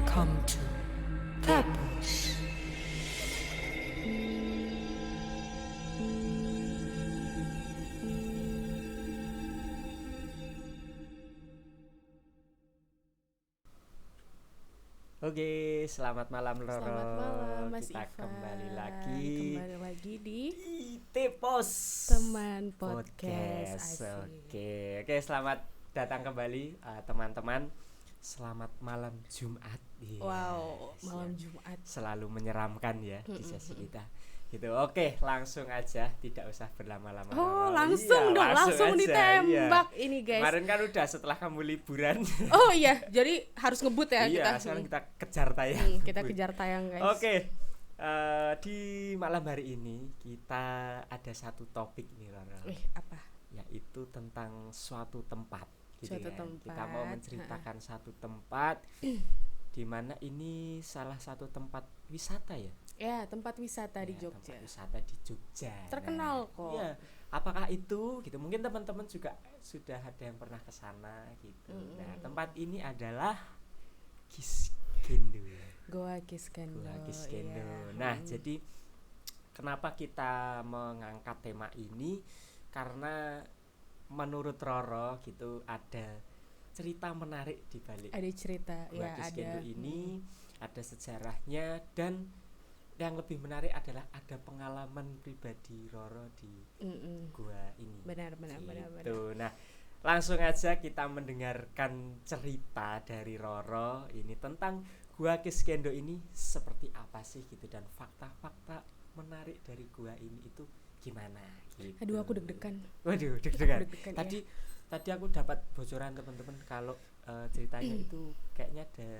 Welcome to Tabush. Oke, selamat malam Roro. Selamat malam Mas Kita Ivan. kembali lagi di Tipos Teman Podcast. Asik. Oke, selamat datang kembali teman-teman. Selamat malam Jumat. Iya, Wow, malam Jumat. Selalu menyeramkan ya di sesi kita. Gitu. Oke, langsung aja, tidak usah berlama-lama. Oh, Roro. langsung Iya, dong, langsung aja, ditembak iya. ini guys. Kemarin kan udah setelah kamu liburan. Oh iya, jadi harus ngebut ya Iya, kita. sekarang kita kejar tayang. Kita kejar tayang guys. Oke, di malam hari ini kita ada satu topik nih Rara, Apa? yaitu tentang suatu tempat. Gitu Suatu kan. tempat. Kita mau menceritakan satu tempat di mana ini salah satu tempat wisata ya. Ya, tempat wisata di Ya, Jogja. Tempat wisata di Jogja. Terkenal kok. Iya. Apakah itu? Gitu. Mungkin teman-teman juga sudah ada yang pernah ke sana gitu. Nah, tempat ini adalah Kiskendo. Goa Kiskendo. Iya. Nah, jadi kenapa kita mengangkat tema ini? Karena menurut Roro gitu ada cerita menarik di balik Ada cerita Goa ya, Kiskendo ada. ini, ada sejarahnya, dan yang lebih menarik adalah ada pengalaman pribadi Roro di gua ini. Benar. Gitu. Nah, langsung aja kita mendengarkan cerita dari Roro ini tentang Gua Kiskendo ini seperti apa sih gitu, dan fakta-fakta menarik dari gua ini itu gimana gitu. Aduh, aku deg-degan. Waduh, deg-degan. Aku deg-degan, Tadi aku dapat bocoran teman-teman kalau ceritanya itu kayaknya ada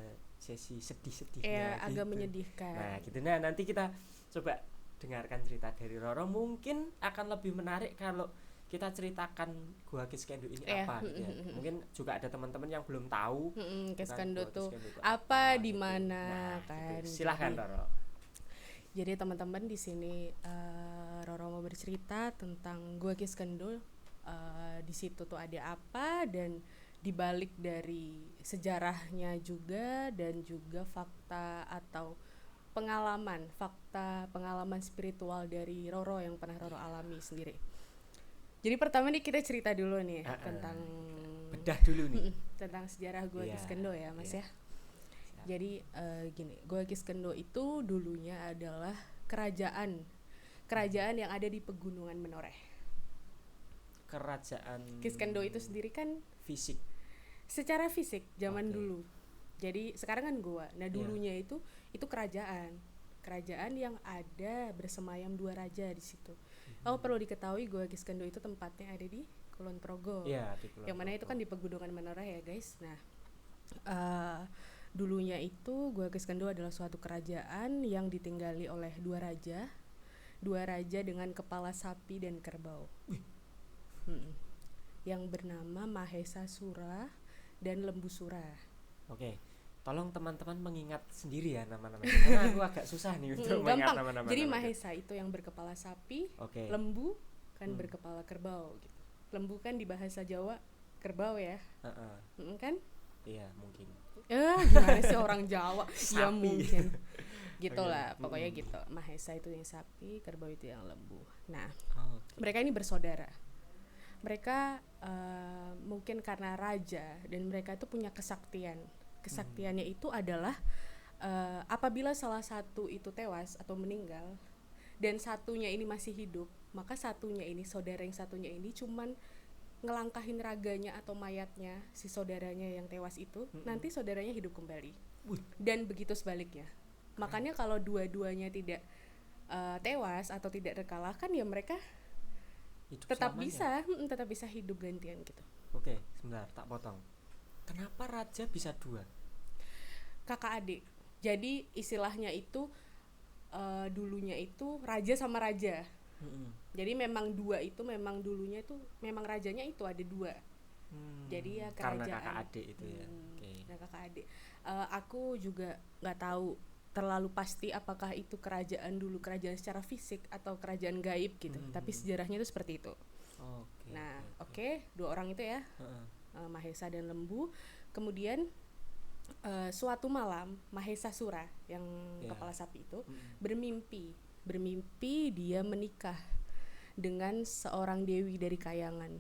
sesi sedih-sedihnya Agak gitu. menyedihkan. Nah, gitu. Nah, nanti kita coba dengarkan cerita dari Roro. Mungkin akan lebih menarik kalau kita ceritakan Gua Kiskendo ini apa gitu ya. Mungkin juga ada teman-teman yang belum tahu Kiskendo Gua tuh Kiskendo itu apa, di gitu. mana Nah, kan. gitu. Silahkan Jadi- Roro. Jadi teman-teman di sini Roro mau bercerita tentang Gua Kiskendo. Di situ tuh ada apa, dan dibalik dari sejarahnya juga, dan juga fakta atau pengalaman spiritual dari Roro yang pernah Roro alami sendiri. Jadi pertama nih kita cerita dulu nih tentang Bedah dulu nih. tentang sejarah Gua Iya, Kiskendo ya Mas iya. ya. Jadi gini, Gua Kiskendo itu dulunya adalah kerajaan yang ada di Pegunungan Menoreh. Kerajaan Kiskendo itu sendiri kan fisik. secara fisik zaman Oke. dulu. Jadi sekarang kan gua. Nah, dulunya itu kerajaan yang ada bersemayam dua raja di situ. Oh, perlu diketahui Gua Kiskendo itu tempatnya ada di Kulon Progo. Iya, di Kulon Yang mana itu Progo. kan di Pegunungan Menoreh ya, guys. Nah, dulunya itu Gua Kiskendo adalah suatu kerajaan yang ditinggali oleh dua raja dengan kepala sapi dan kerbau. Yang bernama Mahesa Sura dan Lembu Sura. Oke. Tolong teman-teman mengingat sendiri ya nama-namanya. Karena aku agak susah nih untuk mengingat Gampang. nama-nama. Jadi Mahesa itu yang berkepala sapi, Oke. Lembu kan berkepala kerbau gitu. Lembu kan di bahasa Jawa kerbau ya. Heeh. Kan? Iya, mungkin. Gimana sih orang Jawa? Ya Sapi. mungkin. Gitulah, Oke. pokoknya gitu. Mahesa itu yang sapi, kerbau itu yang lembu. Nah, Oke. mereka ini bersaudara. Mereka mungkin karena raja, dan mereka itu punya kesaktian. Kesaktiannya itu adalah apabila salah satu itu tewas atau meninggal dan satunya ini masih hidup, maka saudara yang satunya ini cuman ngelangkahin raganya atau mayatnya si saudaranya yang tewas itu, nanti saudaranya hidup kembali. Dan begitu sebaliknya. Makanya kalau dua-duanya tidak tewas atau tidak terkalahkan, ya mereka Hidup tetap selamanya. bisa hidup gantian gitu. Oke, sebentar, tak potong. Kenapa raja bisa dua? Kakak adik. Jadi istilahnya itu dulunya itu raja sama raja. Jadi memang dua itu memang dulunya itu memang rajanya itu ada dua. Jadi ya kerajaan. Karena kakak adik itu ya. Oke. Nah, kakak adik. Aku juga nggak tahu terlalu pasti apakah itu kerajaan secara fisik atau kerajaan gaib gitu. Tapi sejarahnya itu seperti itu. Oke. Nah, oke, dua orang itu ya, Mahesa dan Lembu. Kemudian suatu malam Mahesa Sura yang Ya. kepala sapi itu Mm. bermimpi dia menikah dengan seorang dewi dari kayangan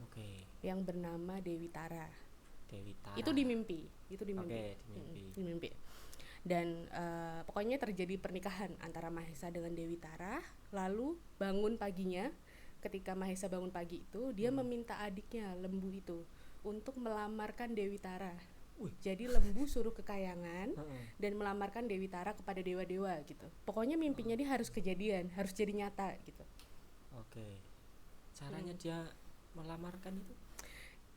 Oke. yang bernama Dewi Tara. Dewi Tara. Itu di mimpi. Itu di mimpi. Oke, di mimpi. Di mimpi. Dan pokoknya terjadi pernikahan antara Mahesa dengan Dewi Tara. Lalu bangun paginya, ketika Mahesa bangun pagi itu, dia meminta adiknya Lembu itu untuk melamarkan Dewi Tara. Wih. Jadi Lembu suruh ke kayangan Heeh. dan melamarkan Dewi Tara kepada dewa-dewa gitu. Pokoknya mimpinya dia harus kejadian, harus jadi nyata gitu. Oke. Caranya dia melamarkan itu?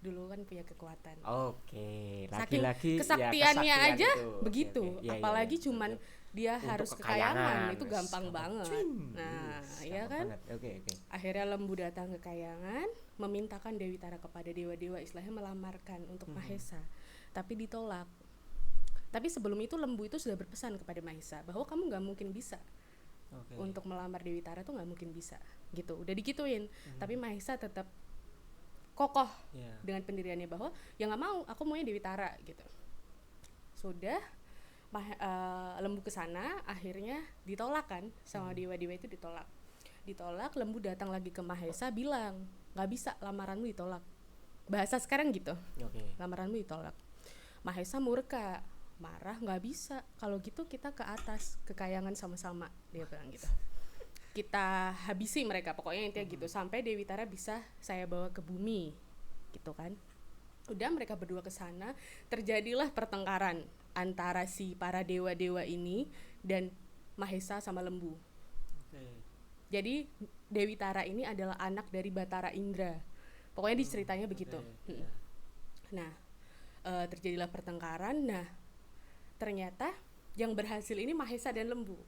Dulu kan punya kekuatan. Oke, Saking lagi-lagi kesaktiannya kesaktian aja itu. Oke, begitu. oke. Iya, iya, Apalagi iya. cuman Betul. dia Untuk harus ke ke kayangan, kayangan, itu wes, gampang gampang. banget. Cuing. Nah, Wes, iya gampang kan? banget. Oke, oke. Akhirnya Lembu datang ke kayangan, memintakan Dewi Tara kepada dewa-dewa, istilahnya melamarkan untuk Mahesa. Tapi ditolak. Tapi sebelum itu Lembu itu sudah berpesan kepada Mahesa bahwa kamu nggak mungkin bisa Oke. untuk melamar Dewi Tara, tuh nggak mungkin bisa. Gitu. Udah digituin. Tapi Mahesa tetap kokoh Ya. dengan pendiriannya bahwa ya nggak mau, aku maunya Dewi Tara gitu. Sudah Lembu kesana, akhirnya ditolak kan sama dewa-dewa itu, ditolak. Lembu datang lagi ke Mahesa bilang nggak bisa, lamaranmu ditolak. Bahasa sekarang gitu, Oke. lamaranmu ditolak. Mahesa murka, marah, nggak bisa, kalau gitu kita ke atas ke kayangan sama-sama, dia bilang gitu. Kita habisi mereka, pokoknya intinya gitu, sampai Dewi Tara bisa saya bawa ke bumi gitu kan. Udah mereka berdua ke sana, terjadilah pertengkaran antara si para dewa-dewa ini dan Mahesa sama Lembu. Oke. Jadi Dewi Tara ini adalah anak dari Batara Indra. Pokoknya diceritanya begitu. Oke, Mm. ya. Nah, terjadilah pertengkaran. Nah, ternyata yang berhasil ini Mahesa dan Lembu.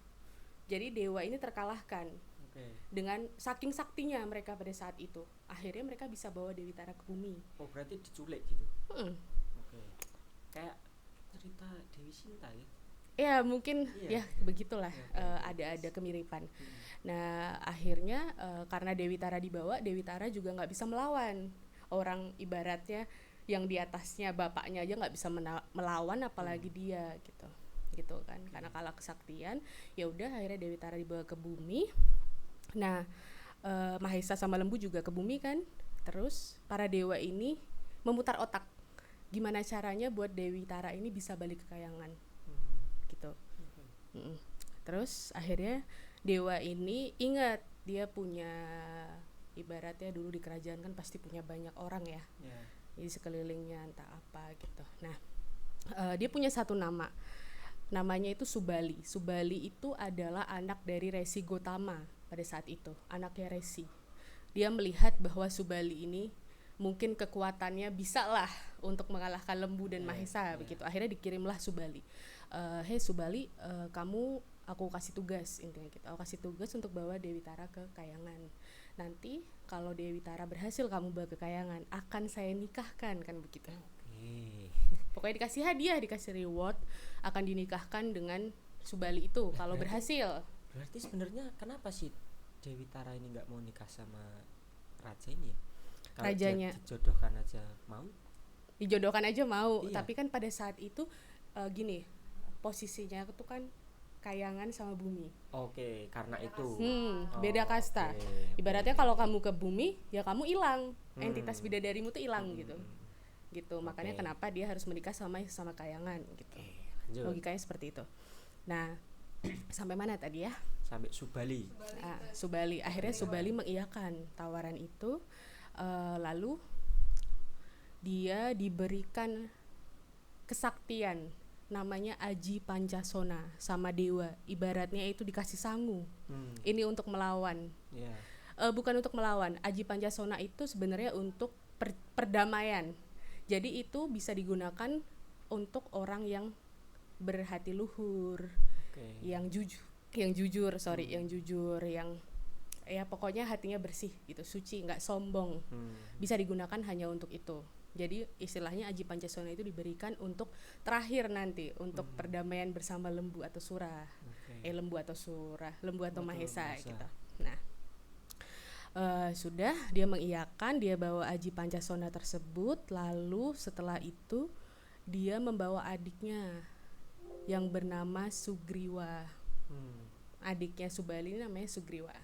Jadi dewa ini terkalahkan Oke. dengan saking saktinya mereka pada saat itu. Akhirnya mereka bisa bawa Dewi Tara ke bumi. Oh, berarti diculik gitu. Mm. Oke. Kayak cerita Dewi Sinta ya. Ya mungkin Iya. ya begitulah, ada kemiripan. Nah akhirnya karena Dewi Tara dibawa, Dewi Tara juga nggak bisa melawan orang, ibaratnya yang di atasnya bapaknya aja nggak bisa melawan, apalagi dia gitu kan, karena kalah kesaktian. Ya udah akhirnya Dewi Tara dibawa ke bumi. Nah Mahesa sama Lembu juga ke bumi kan. Terus para dewa ini memutar otak gimana caranya buat Dewi Tara ini bisa balik ke kayangan gitu. Terus akhirnya dewa ini ingat dia punya, ibaratnya dulu di kerajaan kan pasti punya banyak orang ya, Ya. di sekelilingnya entah apa gitu. Nah dia punya satu nama, namanya itu Subali. Subali itu adalah anak dari Resi Gotama pada saat itu, anaknya Resi. Dia melihat bahwa Subali ini mungkin kekuatannya bisa lah untuk mengalahkan Lembu dan Mahesa begitu. Akhirnya dikirimlah Subali. Hei Subali, aku kasih tugas, intinya gitu. Aku kasih tugas untuk bawa Dewi Tara ke kayangan. Nanti kalau Dewi Tara berhasil kamu bawa ke kayangan, akan saya nikahkan, kan begitu. Oke. Pokoknya dikasih hadiah, dikasih reward, akan dinikahkan dengan Subali itu kalau berhasil. Berarti sebenarnya kenapa sih Dewi Tara ini nggak mau nikah sama raja ini ya? Kalau Rajanya. dia dijodohkan aja mau? Dijodohkan aja mau, Iya. tapi kan pada saat itu gini, posisinya itu kan kayangan sama bumi. Oke, karena itu. Beda kasta. Oke, Ibaratnya oke, kalau oke. kamu ke bumi, ya kamu hilang. Entitas bidadarimu tuh hilang gitu. Gitu. Makanya Oke. kenapa dia harus menikah sama kayangan gitu. Oke, lanjut. Logikanya seperti itu. Nah, sampai mana tadi ya? Sampai Subali. Subali. Akhirnya Subali mengiyakan tawaran itu. Lalu dia diberikan kesaktian, namanya Aji Pancasona sama dewa. Ibaratnya itu dikasih sangu. Ini untuk melawan. Ya. Bukan untuk melawan. Aji Pancasona itu sebenarnya untuk perdamaian. Jadi itu bisa digunakan untuk orang yang berhati luhur, Oke. yang jujur, yang ya pokoknya hatinya bersih gitu, suci, nggak sombong. Bisa digunakan hanya untuk itu. Jadi istilahnya Aji Pancasona itu diberikan untuk terakhir nanti, untuk perdamaian bersama Lembu atau Sura. Oke. Lembu atau Sura, Lembu atau Mahesa Mahesa. gitu. Nah, sudah dia mengiyakan, dia bawa Aji Pancasona tersebut. Lalu setelah itu dia membawa adiknya yang bernama Sugriwa. Adiknya Subali ini namanya Sugriwa.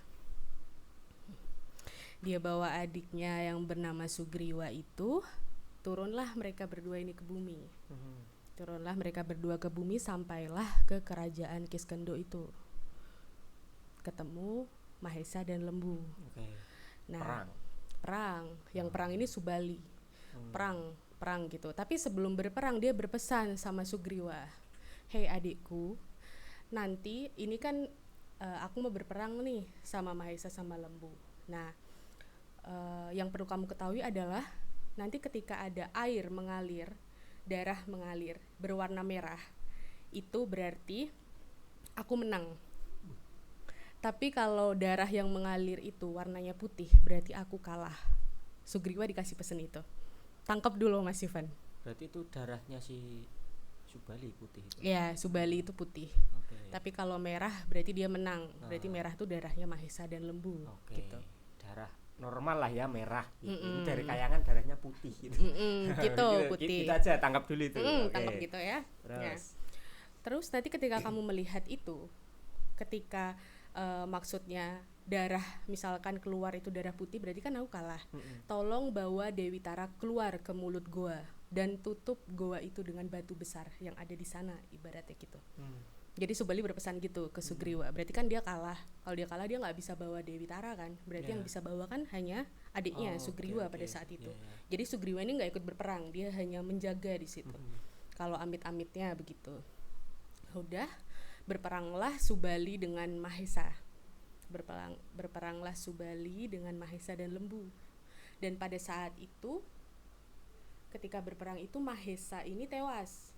Dia bawa adiknya yang bernama Sugriwa itu, turunlah mereka berdua ini ke bumi. Turunlah mereka berdua ke bumi, sampailah ke kerajaan Kiskendo itu. Ketemu Mahesa dan Lembu. Nah, perang. Yang perang ini Subali. Perang gitu. Tapi sebelum berperang dia berpesan sama Sugriwa. Hei adikku, nanti ini kan aku mau berperang nih sama Mahesa sama Lembu. Nah, yang perlu kamu ketahui adalah nanti ketika ada air mengalir, darah mengalir berwarna merah, itu berarti aku menang. Tapi kalau darah yang mengalir itu warnanya putih, berarti aku kalah. Sugriwa dikasih pesan itu. Tangkap dulu Mas Ivan. Berarti itu darahnya si Subali putih itu. Ya, Subali itu putih. Tapi kalau merah berarti dia menang. Berarti merah itu darahnya Mahesa dan Lembu. Gitu. Darah normal lah ya, merah gitu. Ini dari kayangan darahnya putih gitu. Gitu, putih. Kita aja tangkap dulu itu. Tangkap gitu ya. Terus nanti ketika kamu melihat itu, ketika maksudnya darah misalkan keluar itu darah putih, berarti kan aku kalah. Tolong bawa Dewi Tara keluar ke mulut goa dan tutup goa itu dengan batu besar yang ada di sana, ibaratnya gitu. Jadi Subali berpesan gitu ke Sugriwa. Berarti kan dia kalah. Kalau dia kalah dia nggak bisa bawa Dewi Tara kan. Berarti yang bisa bawa kan hanya adiknya Sugriwa pada saat itu. Jadi Sugriwa ini nggak ikut berperang, dia hanya menjaga di situ. Kalau amit-amitnya begitu. Udah, berperanglah Subali dengan Mahesa. Berperanglah Subali dengan Mahesa dan Lembu. Dan pada saat itu, ketika berperang itu Mahesa ini tewas.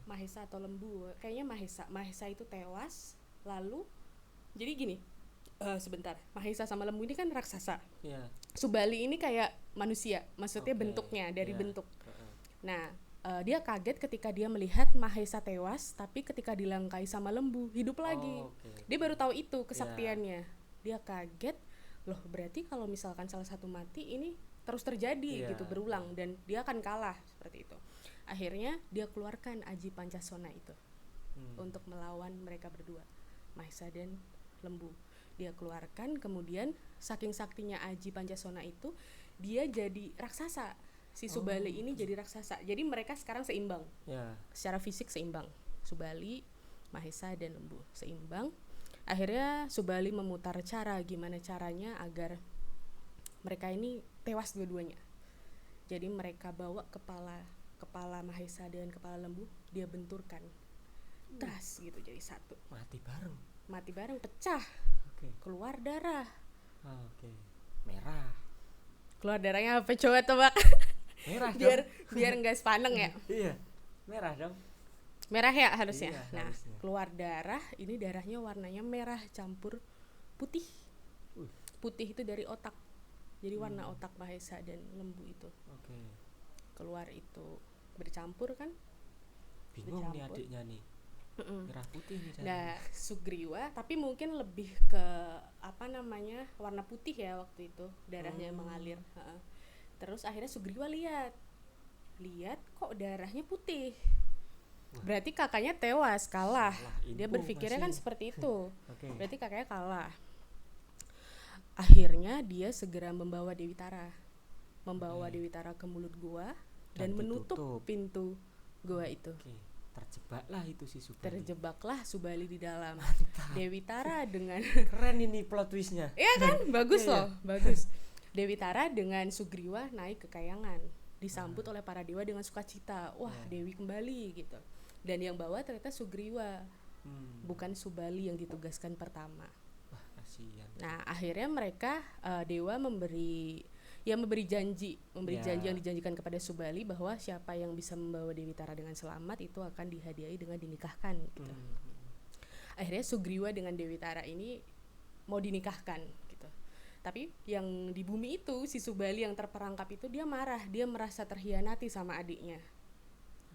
Mahesa atau Lembu, kayaknya Mahesa itu tewas. Lalu jadi gini, sebentar, Mahesa sama Lembu ini kan raksasa. Subali ini kayak manusia, maksudnya bentuknya dari bentuk. Nah, dia kaget ketika dia melihat Mahesa tewas, tapi ketika dilangkai sama Lembu hidup lagi. Dia baru tahu itu kesaktiannya. Dia kaget, loh berarti kalau misalkan salah satu mati ini terus terjadi gitu, berulang, dan dia akan kalah seperti itu. Akhirnya dia keluarkan Aji Pancasona itu untuk melawan mereka berdua, Mahesa dan Lembu. Dia keluarkan, kemudian saking saktinya Aji Pancasona itu, dia jadi raksasa. Si Subali ini jadi raksasa. Jadi mereka sekarang seimbang. Secara fisik seimbang. Subali, Mahesa dan Lembu seimbang. Akhirnya Subali memutar cara, gimana caranya agar mereka ini tewas dua-duanya. Jadi mereka bawa kepala Mahesa dan kepala Lembu, dia benturkan. Tas gitu jadi satu. Mati bareng, pecah. Keluar darah. Merah. Keluar darahnya apa coba tebak? Merah biar enggak sepaneng ya. Iya. Merah dong. Merah ya harusnya. Iya, nah, harusnya. Keluar darah, ini darahnya warnanya merah campur putih. Putih itu dari otak. Jadi warna otak Mahesa dan Lembu itu. Keluar itu bercampur kan? Bingung nih adiknya nih. Merah putih nih darahnya. Nah, Sugriwa tapi mungkin lebih ke warna putih ya waktu itu, darahnya mengalir. Terus akhirnya Sugriwa lihat kok darahnya putih. Berarti kakaknya tewas, kalah. Dia berpikirnya kan seperti itu. Berarti kakaknya kalah. Akhirnya dia segera membawa Dewi Tara. Dewi Tara ke mulut gua dan menutup pintu gua itu. Terjebaklah itu si Subali. Terjebaklah Subali di dalam. Dewi Tara dengan keren ini plot twistnya. Iya kan? Bagus loh, bagus. Dewi Tara dengan Sugriwa naik ke kayangan, disambut oleh para dewa dengan sukacita. Wah, Dewi kembali gitu. Dan yang bawa ternyata Sugriwa, bukan Subali yang ditugaskan pertama. Wah, kasihan. Nah, akhirnya mereka dewa memberi janji yang dijanjikan kepada Subali bahwa siapa yang bisa membawa Dewi Tara dengan selamat itu akan dihadiahi dengan dinikahkan gitu. Akhirnya Sugriwa dengan Dewi Tara ini mau dinikahkan gitu. Tapi yang di bumi itu si Subali yang terperangkap itu dia marah, dia merasa terhianati sama adiknya.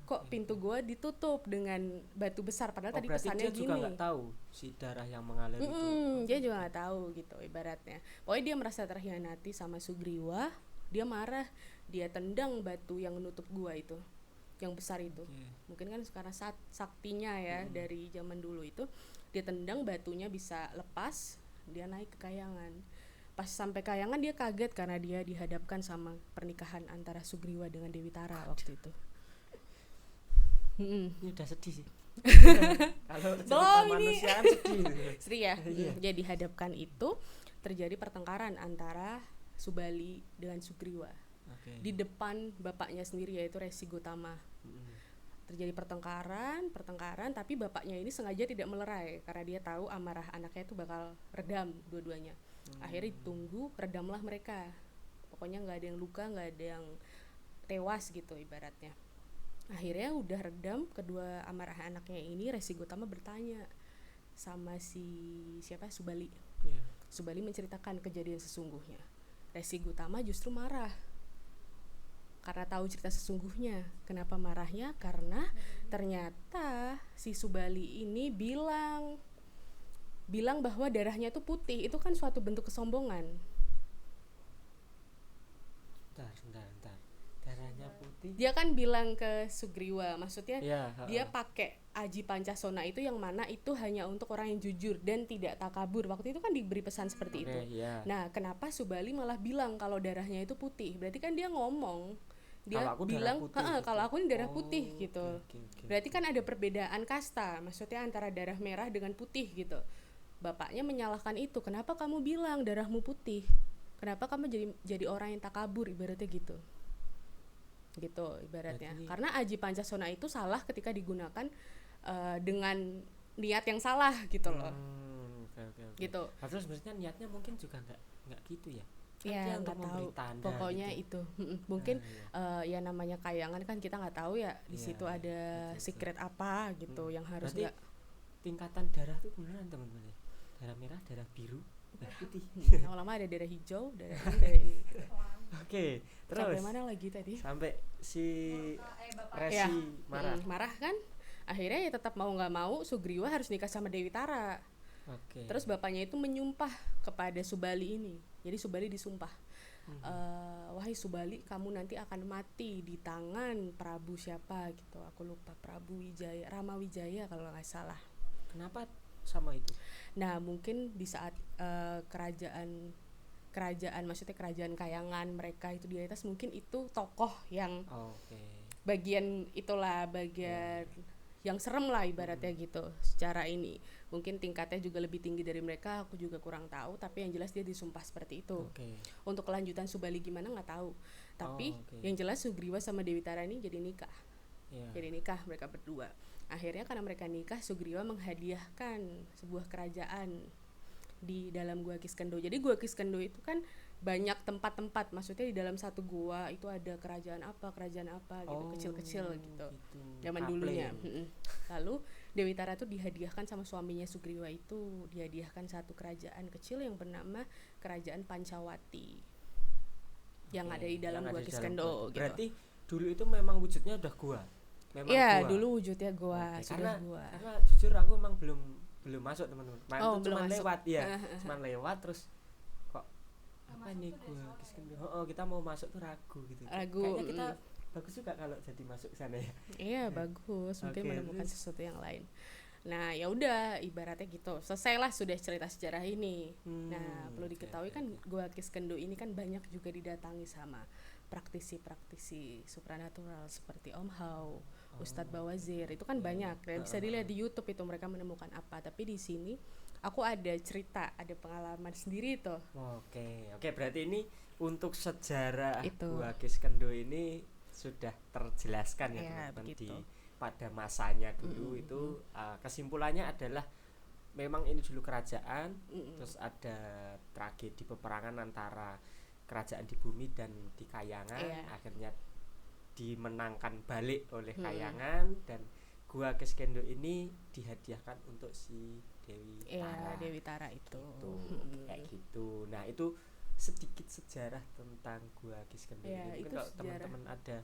Kok pintu gua ditutup dengan batu besar padahal tadi pesannya gini. Berarti dia juga nggak tahu si darah yang mengalir itu. Dia juga nggak tahu gitu ibaratnya. Pokoknya dia merasa terhianati sama Sugriwa, dia marah, dia tendang batu yang menutup gua itu. yang besar itu. Oke. Mungkin kan karena saktinya ya dari zaman dulu itu, dia tendang batunya bisa lepas, dia naik ke Kayangan. Pas sampai Kayangan dia kaget karena dia dihadapkan sama pernikahan antara Sugriwa dengan Dewi Tara waktu itu. Ini udah sedih sih. Kalau cerita Belum ini. manusia kan sedih gitu. Sri ya. Iya. Dia dihadapkan itu, terjadi pertengkaran antara Subali dengan Sugriwa. Oke. Di depan bapaknya sendiri yaitu Resi Gotama. Terjadi pertengkaran, tapi bapaknya ini sengaja tidak melerai karena dia tahu amarah anaknya itu bakal redam dua-duanya. Akhirnya ditunggu, redamlah mereka. Pokoknya nggak ada yang luka, nggak ada yang tewas gitu ibaratnya. Akhirnya udah redam kedua amarah anaknya ini, Resi Gotama bertanya sama si siapa Subali. Iya. Subali menceritakan kejadian sesungguhnya. Resi Gotama justru marah karena tahu cerita sesungguhnya. Kenapa marahnya? Karena ternyata si Subali ini bilang bahwa darahnya itu putih. Itu kan suatu bentuk kesombongan. Bentar. Darahnya putih. Dia kan bilang ke Sugriwa, maksudnya Iya, dia pakai Aji Pancasona itu yang mana itu hanya untuk orang yang jujur dan tidak takabur. Waktu itu kan diberi pesan seperti itu. Iya. Nah, kenapa Subali malah bilang kalau darahnya itu putih? Berarti kan dia ngomong, dia Kalau aku darah bilang, putih gitu. kalau aku ini darah Oh, putih gitu. oke. Berarti kan ada perbedaan kasta, maksudnya antara darah merah dengan putih gitu. Bapaknya menyalahkan itu. Kenapa kamu bilang darahmu putih? Kenapa kamu jadi orang yang takabur ibaratnya gitu. Gitu ibaratnya. Berarti- Karena Aji Pancasona itu salah ketika digunakan dengan niat yang salah gitu loh. Oke. Gitu. Padahal sebenarnya niatnya mungkin juga nggak gitu ya. Kan Ya dia nggak untuk memberi tahu. tanda Pokoknya gitu. itu mungkin Iya. ya namanya Kayangan kan kita nggak tahu ya di Iya, situ ada betul. secret apa gitu yang harus Berarti nggak. tingkatan darah tuh beneran teman-teman ya. Darah merah, darah biru, darah putih. Lama-lama ada darah hijau, darah ini, darah ini. Gitu. Oke, terus Sampai mana lagi tadi? sampai si Resi Ya, marah. marah kan? Akhirnya ya tetap mau nggak mau Sugriwa harus nikah sama Dewi Tara. Oke. Terus bapaknya itu menyumpah kepada Subali ini. Jadi Subali disumpah, wahai Subali, kamu nanti akan mati di tangan Prabu siapa gitu. Aku lupa, Prabu Wijaya, Rama Wijaya kalau nggak salah. Kenapa sama itu? Nah mungkin di saat kerajaan maksudnya kerajaan Kayangan mereka itu di atas, mungkin itu tokoh yang Oke. bagian yang serem lah ibaratnya gitu. Secara ini mungkin tingkatnya juga lebih tinggi dari mereka, aku juga kurang tahu, tapi yang jelas dia disumpah seperti itu. Oke. Untuk kelanjutan Subali gimana nggak tahu, tapi oke. yang jelas Sugriwa sama Dewi Tara ini jadi nikah. Iya. Jadi nikah mereka berdua. Akhirnya karena mereka nikah, Sugriwa menghadiahkan sebuah kerajaan di dalam Gua Kiskendho. Jadi Gua Kiskendho itu kan banyak tempat-tempat, maksudnya di dalam satu gua itu ada kerajaan apa gitu, kecil-kecil gitu. Zaman Kaple. dulunya. Lalu Dewi Tara tuh dihadiahkan sama suaminya Sugriwa itu, dihadiahkan satu kerajaan kecil yang bernama Kerajaan Pancawati. Yang ada di dalam Gua Kiskendho gitu. Berarti dulu itu memang wujudnya udah gua. Memang Iya, gua. dulu wujudnya gua, Oke, sudah gua. Karena jujur aku emang belum masuk teman-teman. Oh, Itu belum cuma masuk. lewat ya. Cuman lewat terus kok apa nih gua Kiskendho. Kita mau masuk tuh ragu gitu. Ragu, Kayaknya kita bagus juga kalau jadi masuk ke sana ya. Iya, bagus. Mungkin Oke, menemukan terus? sesuatu yang lain. Nah, ya udah ibaratnya gitu. Selesailah sudah cerita sejarah ini. Nah, perlu diketahui kan Gua Kiskendho ini kan banyak juga didatangi sama praktisi-praktisi supranatural seperti Om Hao, Ustadz Bawazir. Itu kan banyak. Dan bisa dilihat di YouTube itu mereka menemukan apa. Tapi di sini aku ada cerita, ada pengalaman sendiri tuh. Oke, berarti ini untuk sejarah Itu. Gua Kiskendho ini sudah terjelaskan ya Ya, teman-teman begitu. pada masanya dulu itu kesimpulannya adalah memang ini dulu kerajaan, terus ada tragedi peperangan antara kerajaan di bumi dan di Kayangan, Iya. akhirnya dimenangkan balik oleh Kayangan dan Gua Kiskendho ini dihadiahkan untuk si Dewi Iya, Tara. Dewi Tara itu. Kayak gitu. Nah, itu sedikit sejarah tentang Gua Kiskendho Ya, ini. Mungkin itu kalau sejarah. teman-teman ada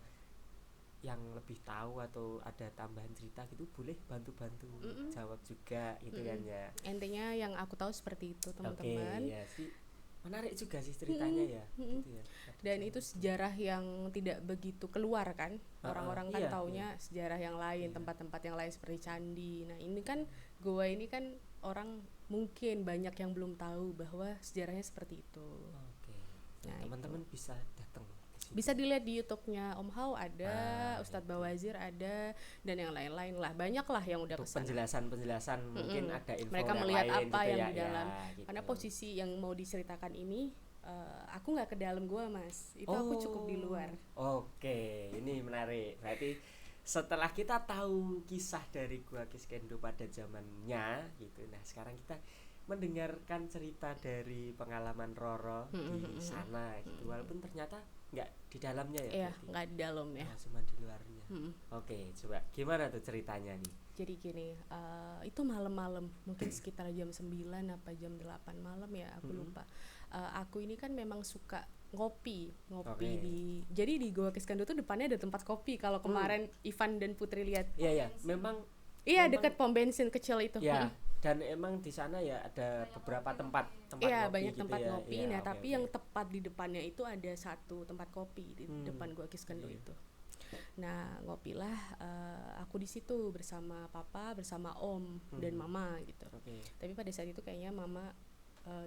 yang lebih tahu atau ada tambahan cerita gitu, boleh bantu-bantu jawab juga gitu kan ya. Intinya yang aku tahu seperti itu, teman-teman. Oke, ya sih. Menarik juga sih ceritanya ya. Gitu ya. Dan itu sejarah yang tidak begitu keluar kan. Orang-orang kan Iya, taunya sejarah yang lain, tempat-tempat yang lain seperti candi. Nah, ini kan goa ini kan orang mungkin banyak yang belum tahu bahwa sejarahnya seperti itu. Oke. Nah, Teman-teman bisa datang ke situ. Bisa dilihat di YouTube-nya Om Hao ada, Ustadz itu. Bawazir ada, dan yang lain-lain lah. Banyak lah yang udah Untuk kesana. penjelasan mungkin ada info Mereka yang melihat lain apa gitu yang ya, di dalam. gitu. Karena posisi yang mau diceritakan ini, aku nggak ke dalam gua mas. Itu aku cukup di luar. Oke, ini menarik. Berarti setelah kita tahu kisah dari Gua Kiskendo pada zamannya gitu, nah sekarang kita mendengarkan cerita dari pengalaman Roro di sana gitu. Walaupun ternyata nggak di dalamnya ya. Iya, berarti. nggak di dalam ya. Cuma di luarnya. Oke, coba gimana tuh ceritanya nih? Jadi gini, itu malam-malam, mungkin sekitar jam 9 apa jam 8 malam ya, aku lupa. Aku ini kan memang suka ngopi Oke. jadi di Goa Kiskendo tuh depannya ada tempat kopi. Kalau kemarin Ivan dan Putri lihat, Iya, memang iya dekat pom bensin kecil itu. ya. Dan emang di sana ya ada beberapa tempat Iya, ngopi banyak gitu tempat ya. ngopi. Iya, Nah, oke, tapi oke. yang tepat di depannya itu ada satu tempat kopi di depan Goa Kiskendo itu. Nah, ngopilah aku di situ bersama papa, bersama om dan mama gitu. Oke. Tapi pada saat itu kayaknya mama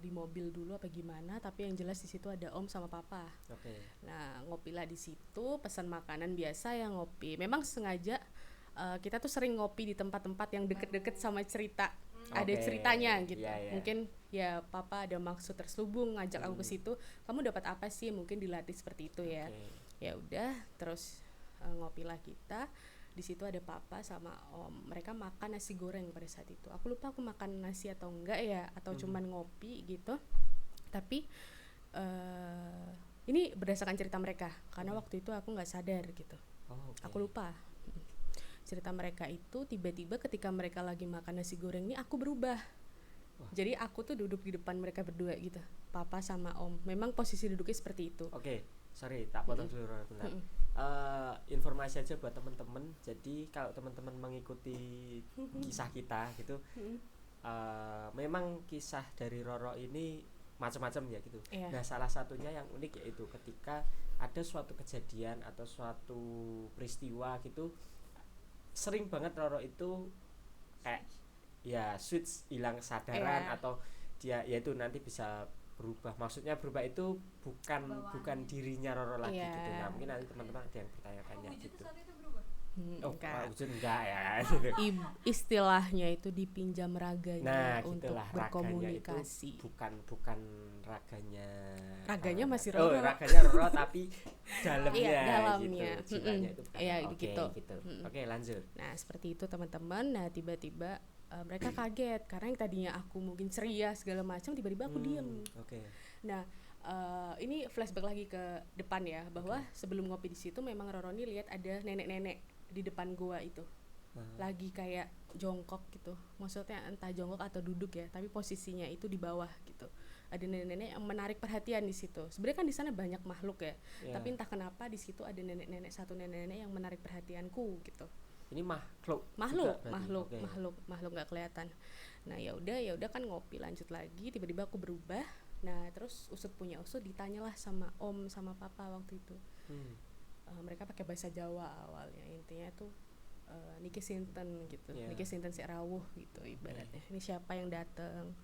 di mobil dulu apa gimana, tapi yang jelas di situ ada om sama papa. Oke. Nah, ngopilah di situ, pesan makanan biasa yang ngopi. Memang sengaja kita tuh sering ngopi di tempat-tempat yang deket-deket sama cerita. Ada Oke. ceritanya gitu. Iya, iya. Mungkin ya papa ada maksud terselubung ngajak aku ke situ. Kamu dapat apa sih? Mungkin dilatih seperti itu ya. Oke. Ya udah, terus ngopilah kita. Di situ ada papa sama om. Mereka makan nasi goreng pada saat itu. Aku lupa aku makan nasi atau enggak ya, atau cuman ngopi gitu. Tapi ini berdasarkan cerita mereka, karena waktu itu aku nggak sadar gitu. Oh, oke. Aku lupa. Cerita mereka itu tiba-tiba ketika mereka lagi makan nasi goreng ini aku berubah. Jadi aku tuh duduk di depan mereka berdua gitu, papa sama om. Memang posisi duduknya seperti itu. Oke, sorry tak potong dulu Roro, bentar. Informasi aja buat teman-teman. Jadi kalau teman-teman mengikuti kisah kita gitu, memang kisah dari Roro ini macam-macam ya gitu. Iya. Nah, salah satunya yang unik yaitu ketika ada suatu kejadian atau suatu peristiwa gitu, sering banget Roro itu kayak ya switch, hilang kesadaran Iya. atau dia yaitu nanti bisa berubah. Maksudnya berubah itu bukan dirinya Roro lagi Iya. gitu. Nah, mungkin nanti teman-teman ada yang bertanya-tanya gitu. Oh, Enggak. Pak Wujud enggak ya gitu. Istilahnya itu dipinjam raganya Nah, untuk gitulah berkomunikasi. raganya itu bukan raganya. Raganya masih Oh, Roro. raganya Roro tapi dalamnya Iya, dalamnya. gitu. Jiwanya itu bukan. Iya, Oke, gitu. Oke, lanjut. Nah, seperti itu teman-teman. Nah, tiba-tiba mereka kaget karena yang tadinya aku mungkin ceria segala macam, tiba-tiba aku diem. Oke. Nah, ini flashback lagi ke depan ya, bahwa sebelum ngopi di situ memang Roro ini lihat ada nenek-nenek di depan gua itu. Lagi kayak jongkok gitu. Maksudnya entah jongkok atau duduk ya, tapi posisinya itu di bawah gitu. Ada nenek-nenek yang menarik perhatian di situ. Sebenarnya kan di sana banyak makhluk ya. Iya. Tapi entah kenapa di situ ada satu nenek-nenek yang menarik perhatianku gitu. Ini makhluk Makhluk juga berarti. Oke. makhluk nggak kelihatan. Nah, ya udah kan ngopi lanjut lagi, tiba-tiba aku berubah. Nah, terus usut punya usut ditanyalah sama om sama papa waktu itu. Mereka pakai bahasa Jawa awalnya, intinya tuh niki sinten gitu. Yeah. Niki sinten sik rawuh gitu ibaratnya. Ini siapa yang datang?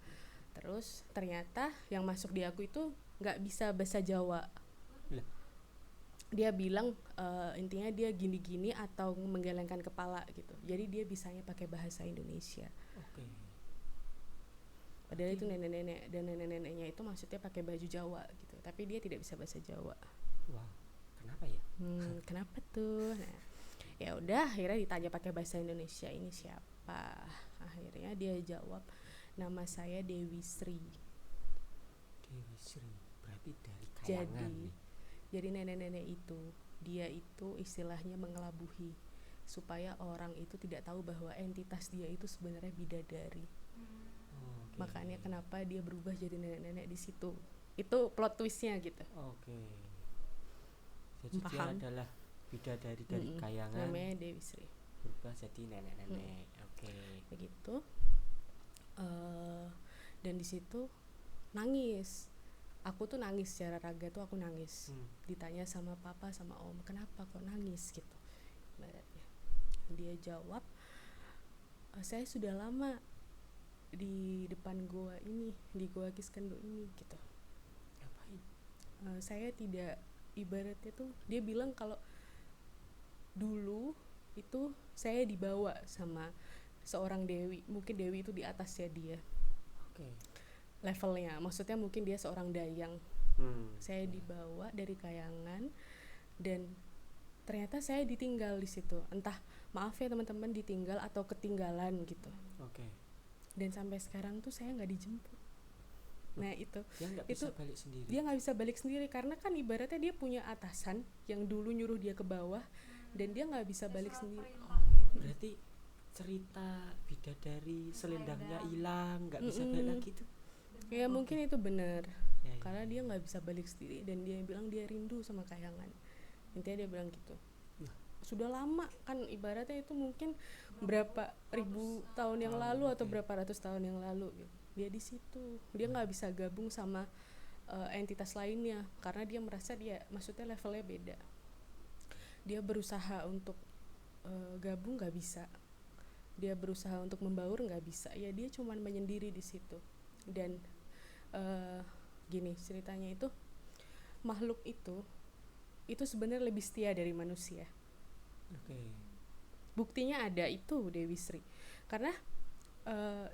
Terus ternyata yang masuk di aku itu nggak bisa bahasa Jawa. Lah. Dia bilang intinya dia gini-gini atau menggelengkan kepala gitu. Jadi dia bisanya pakai bahasa Indonesia. Oke. Padahal itu nenek-nenek, dan nenek-neneknya itu maksudnya pakai baju Jawa gitu. Tapi dia tidak bisa bahasa Jawa. Wah, kenapa ya? Kenapa tuh? Nah, ya udah akhirnya ditanya pakai bahasa Indonesia, ini siapa? Akhirnya dia jawab, nama saya Dewi Sri. Dewi Sri, berarti dari kayangan nih. Jadi nenek-nenek itu, dia itu istilahnya mengelabuhi supaya orang itu tidak tahu bahwa entitas dia itu sebenarnya bidadari. Oke. Makanya kenapa dia berubah jadi nenek-nenek di situ. Itu plot twistnya gitu. Oke. Jadi Paham? dia adalah bidadari dari kayangan Namanya Dewi Sri. berubah jadi nenek-nenek. Oke. Begitu. Dan di situ nangis. aku tuh nangis secara raga tuh, aku nangis. Ditanya sama papa sama om, kenapa kok nangis gitu ibaratnya. Dia jawab, saya sudah lama di depan goa ini, di goa Kiskendo ini gitu. Ngapain? Saya tidak, ibaratnya tuh dia bilang kalau dulu itu saya dibawa sama seorang dewi, mungkin dewi itu di atasnya dia Oke. levelnya, maksudnya mungkin dia seorang dayang. Saya Ya. dibawa dari kayangan dan ternyata saya ditinggal di situ, entah maaf ya teman-teman, ditinggal atau ketinggalan gitu. Oke. Dan sampai sekarang tuh saya nggak dijemput. Nah itu Dia nggak bisa balik sendiri. dia nggak bisa balik sendiri karena kan ibaratnya dia punya atasan yang dulu nyuruh dia ke bawah dan dia nggak bisa balik sendiri. Berarti cerita bidadari selendangnya hilang, nggak bisa balik lagi tuh. Ya mungkin itu benar. Ya, ya. Karena dia nggak bisa balik sendiri dan dia bilang dia rindu sama kayangan. Intinya dia bilang gitu. Sudah lama kan, ibaratnya itu mungkin berapa ribu tahun yang lalu atau berapa ratus tahun yang lalu gitu. Dia di situ, dia nggak bisa gabung sama entitas lainnya karena dia merasa dia, maksudnya levelnya beda. Dia berusaha untuk gabung nggak bisa, dia berusaha untuk membaur nggak bisa, ya dia cuman menyendiri di situ. Dan gini ceritanya, itu makhluk itu sebenarnya lebih setia dari manusia. Oke. Buktinya ada itu Dewi Sri, karena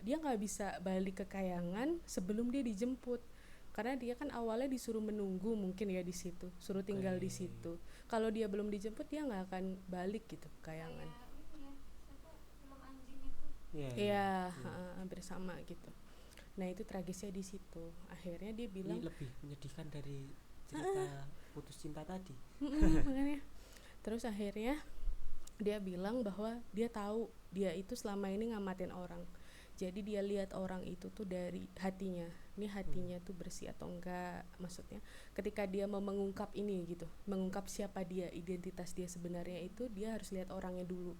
dia nggak bisa balik ke kayangan sebelum dia dijemput, karena dia kan awalnya disuruh menunggu mungkin ya di situ, suruh tinggal di situ. Kalau dia belum dijemput dia nggak akan balik gitu ke kayangan. Iya, hampir sama gitu. Nah itu tragisnya di situ. Akhirnya dia bilang, ini lebih menyedihkan dari cerita putus cinta tadi. makanya. Terus akhirnya dia bilang bahwa dia tahu dia itu selama ini ngamatin orang. Jadi dia lihat orang itu tuh dari hatinya. Ini hatinya tuh bersih atau enggak. Maksudnya ketika dia mau mengungkap ini gitu, mengungkap siapa dia, identitas dia sebenarnya itu, dia harus lihat orangnya dulu.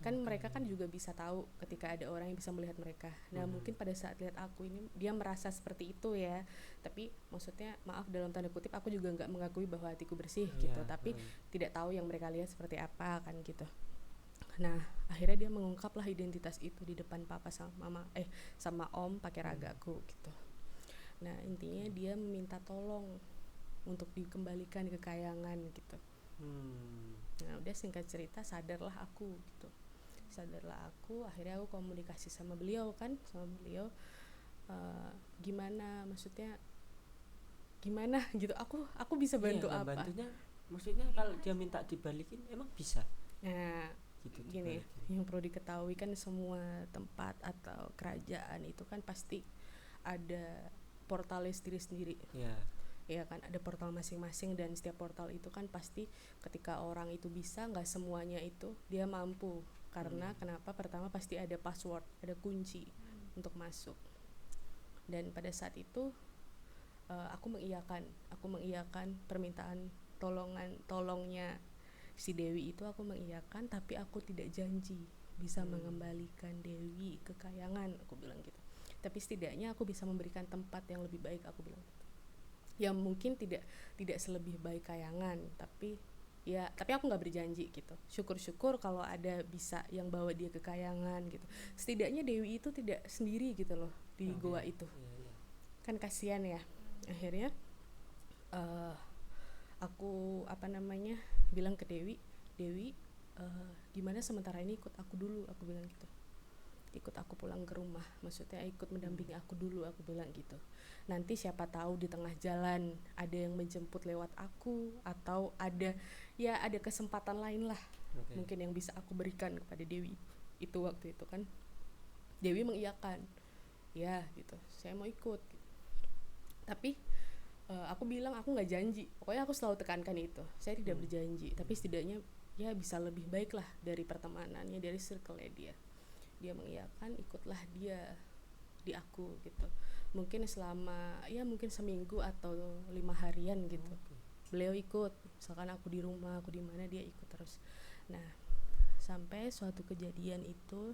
Kan mereka kan juga bisa tahu ketika ada orang yang bisa melihat mereka. Nah mungkin pada saat lihat aku ini dia merasa seperti itu ya. Tapi maksudnya maaf dalam tanda kutip, aku juga nggak mengakui bahwa hatiku bersih gitu. Tapi tidak tahu yang mereka lihat seperti apa kan gitu. Nah akhirnya dia mengungkaplah identitas itu di depan papa sama mama, sama om pakai ragaku gitu. Nah intinya dia meminta tolong untuk dikembalikan ke kayangan gitu. Nah udah singkat cerita sadarlah aku gitu. Akhirnya aku komunikasi sama beliau kan, gimana, maksudnya gimana gitu, aku bisa bantu apa. Bantunya maksudnya kalau dia minta dibalikin emang bisa. Nah Gitu, gini, yang perlu diketahui kan semua tempat atau kerajaan itu kan pasti ada portalnya sendiri-sendiri. Ya kan, ada portal masing-masing, dan setiap portal itu kan pasti ketika orang itu bisa, nggak semuanya itu dia mampu. Karena kenapa? Pertama pasti ada password, ada kunci untuk masuk. Dan pada saat itu aku mengiyakan permintaan tolongnya si Dewi itu, aku mengiyakan, tapi aku tidak janji bisa mengembalikan Dewi ke kayangan, aku bilang gitu. Tapi setidaknya aku bisa memberikan tempat yang lebih baik, aku bilang gitu. Ya mungkin tidak selebih baik kayangan, tapi aku nggak berjanji gitu. Syukur-syukur kalau ada bisa yang bawa dia ke kayangan gitu. Setidaknya Dewi itu tidak sendiri gitu loh di goa itu. Kan kasihan ya. Akhirnya aku bilang ke Dewi, gimana sementara ini ikut aku dulu, aku bilang gitu. Ikut aku pulang ke rumah, maksudnya ikut mendampingi aku dulu, aku bilang gitu. Nanti siapa tahu di tengah jalan ada yang menjemput lewat aku, atau ada kesempatan lain lah mungkin yang bisa aku berikan kepada Dewi itu waktu itu kan. Dewi mengiyakan, ya gitu, saya mau ikut gitu. Tapi aku bilang aku nggak janji, pokoknya aku selalu tekankan itu, saya tidak berjanji, tapi setidaknya ya bisa lebih baik lah dari pertemanannya, dari circle-nya dia. Dia mengiyakan, ikutlah dia di aku gitu. Mungkin selama mungkin seminggu atau 5 harian gitu. Beliau ikut, misalkan aku di rumah, aku di mana, dia ikut terus. Nah sampai suatu kejadian itu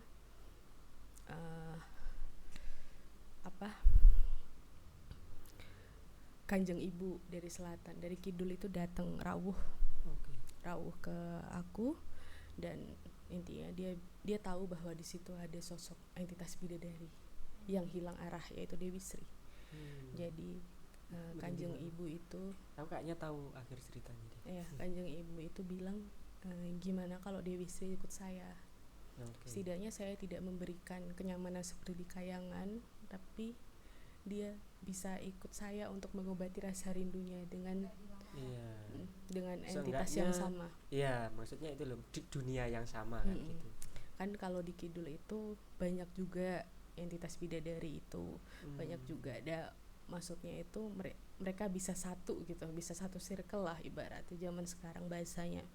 Kanjeng Ibu dari selatan, dari kidul itu datang rawuh ke aku, dan intinya dia tahu bahwa di situ ada sosok entitas bidadari yang hilang arah, yaitu Dewi Sri. Jadi Kanjeng Ibu itu, aku kayaknya tahu akhir ceritanya deh. ya, Kanjeng Ibu itu bilang, gimana kalau Dewi Sri ikut saya. Setidaknya saya tidak memberikan kenyamanan seperti di Kayangan, tapi dia bisa ikut saya untuk mengobati rasa rindunya dengan entitas yang sama. Iya, maksudnya itu loh, di dunia yang sama kan gitu. Kan kalau di kidul itu banyak juga entitas bidadari itu, banyak juga ada, maksudnya itu mereka bisa satu gitu, bisa satu circle lah ibaratnya zaman sekarang bahasanya.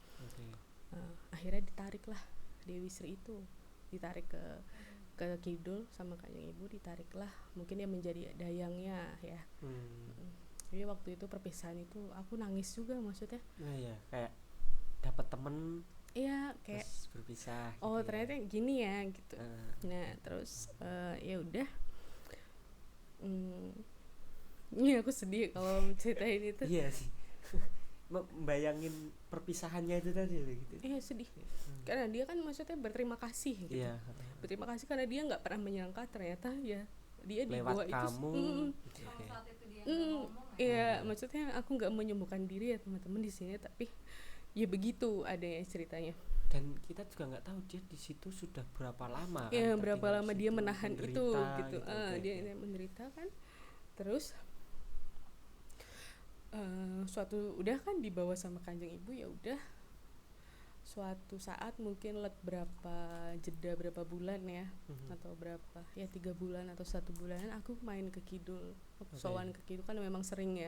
Akhirnya ditarik lah Dewi Sri itu, ditarik ke kidul sama Kanjeng Ibu, ditariklah, mungkin dia menjadi dayangnya ya. Jadi waktu itu perpisahan itu aku nangis juga, maksudnya. Nah ya, kayak dapat temen. Iya, kayak terus berpisah. Oh gitu ternyata ya. gini ya gitu. Nah terus ya udah. Ini aku sedih kalau ceritain itu. Iya sih. Membayangin perpisahannya itu tadi gitu. Iya sedih. Karena dia kan maksudnya berterima kasih gitu. Iya. Berterima kasih karena dia nggak pernah menyangka ternyata ya dia di lewat gua kamu. itu. Iya, maksudnya aku nggak menyembuhkan diri ya teman-teman di sini, tapi ya begitu adanya ceritanya. Dan kita juga nggak tahu dia di situ sudah berapa lama. Iya, kan, berapa lama dia menahan menderita, itu gitu. Okay. Dia menderita kan. Terus suatu udah kan dibawa sama Kanjeng Ibu, ya udah. Suatu saat mungkin jeda berapa bulan ya, atau berapa ya 3 bulan atau 1 bulan aku main ke kidul. Sowan ke kidul kan memang sering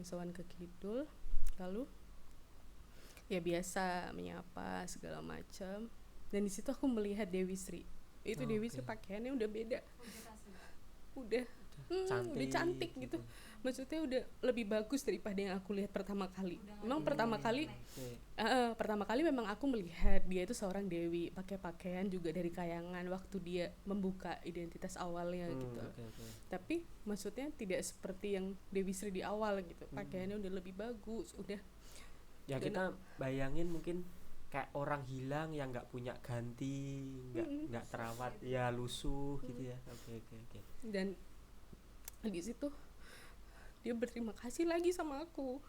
sowan ke kidul, lalu ya biasa menyapa segala macam, dan di situ aku melihat Dewi Sri itu. Dewi Sri pakaiannya udah beda, udah cantik gitu. Maksudnya udah lebih bagus daripada yang aku lihat pertama kali. Memang pertama kali memang aku melihat dia itu seorang dewi, pakai pakaian juga dari Kayangan waktu dia membuka identitas awalnya gitu. Tapi maksudnya tidak seperti yang Dewi Sri di awal gitu. Pakaiannya udah lebih bagus, udah. Ya kita bayangin mungkin kayak orang hilang yang nggak punya ganti, nggak terawat, ya lusuh gitu ya. Oke. Dan di situ dia berterima kasih lagi sama aku.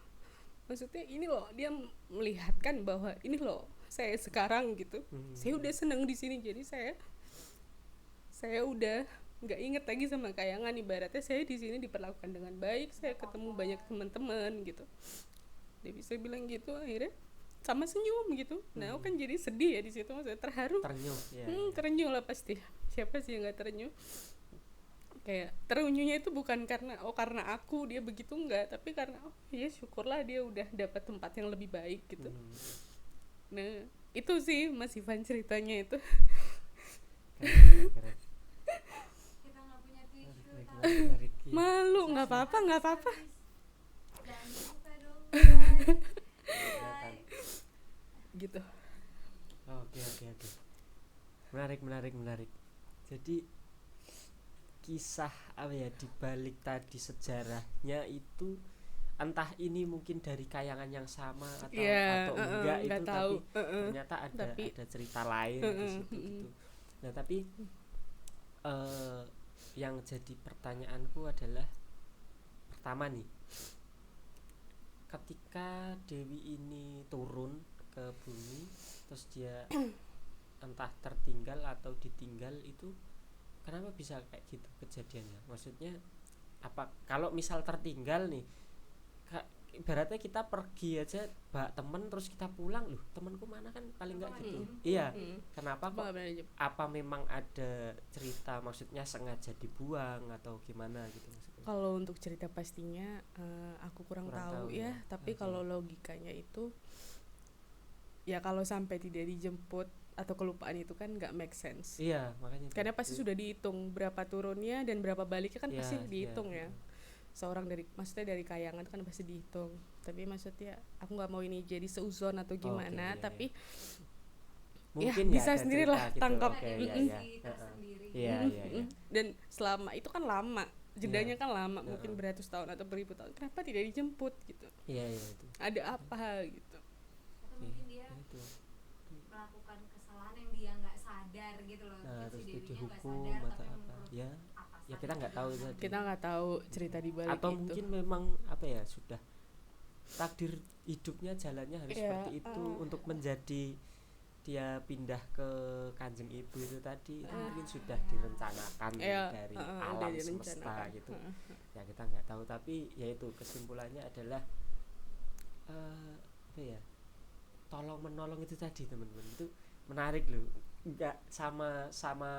Maksudnya ini loh, dia melihatkan bahwa ini loh saya sekarang gitu. Saya udah seneng di sini, jadi saya udah nggak inget lagi sama Kayangan. Ibaratnya saya di sini diperlakukan dengan baik, saya ketemu banyak teman-teman gitu. Dia bisa bilang gitu, akhirnya sama senyum gitu. Nah, aku kan jadi sedih ya di situ, maksudnya terharu. Terenyuh lah pasti. Siapa sih yang nggak terenyuh? Kayak terenyuhnya itu bukan karena aku dia begitu, enggak, tapi karena ya syukurlah dia udah dapat tempat yang lebih baik gitu. Nah itu sih Mas Ivan ceritanya itu. Kita nggak punya tisu. Malu, nggak apa-apa. Gitu. Oke. Menarik. Jadi kisah apa ya dibalik tadi sejarahnya itu, entah ini mungkin dari Kayangan yang sama atau enggak itu tahu. Tapi ternyata ada cerita lain di situ gitu. Nah tapi yang jadi pertanyaanku adalah, pertama nih, ketika Dewi ini turun ke bumi terus dia entah tertinggal atau ditinggal, itu kenapa bisa kayak gitu kejadiannya? Maksudnya apa, kalau misal tertinggal nih, ibaratnya kita pergi aja bak temen terus kita pulang, loh temanku mana, kan paling enggak gitu. Iya. Kenapa kok? Apa memang ada cerita, maksudnya sengaja dibuang atau gimana gitu maksudnya? Kalau untuk cerita pastinya aku kurang tahu ya, tapi kalau logikanya itu ya kalau sampai tidak dijemput atau kelupaan itu kan nggak make sense. Iya, makanya. Karena pasti sudah dihitung berapa turunnya dan berapa baliknya kan pasti dihitung ya. Seorang maksudnya dari Kayangan kan pasti dihitung. Tapi maksudnya aku nggak mau ini jadi seuzon atau gimana, tapi mungkin bisa sendirilah gitu. tangkap. Iya. Dan selama itu kan lama jedanya Iya. kan lama, mungkin beratus tahun atau beribu tahun, kenapa tidak dijemput gitu, Iya itu. ada apa gitu. Atau mungkin dia Itu. melakukan kesalahan yang dia nggak sadar gitu loh. Nah, Mungkin terus si dia Dewinya nggak dihukum sadar atau tapi apa. menurut Ya, atasannya ya kita nggak tahu juga tadi. Kita nggak tahu cerita di balik Atau itu. mungkin memang apa ya, sudah takdir hidupnya jalannya harus Iya, seperti itu untuk menjadi dia pindah ke Kanjeng Ibu itu tadi, itu mungkin sudah direncanakan Iya, dari udah alam direncanakan. semesta gitu. Ya kita nggak tahu, tapi yaitu kesimpulannya adalah apa ya, tolong menolong itu tadi teman-teman, itu menarik loh, nggak sama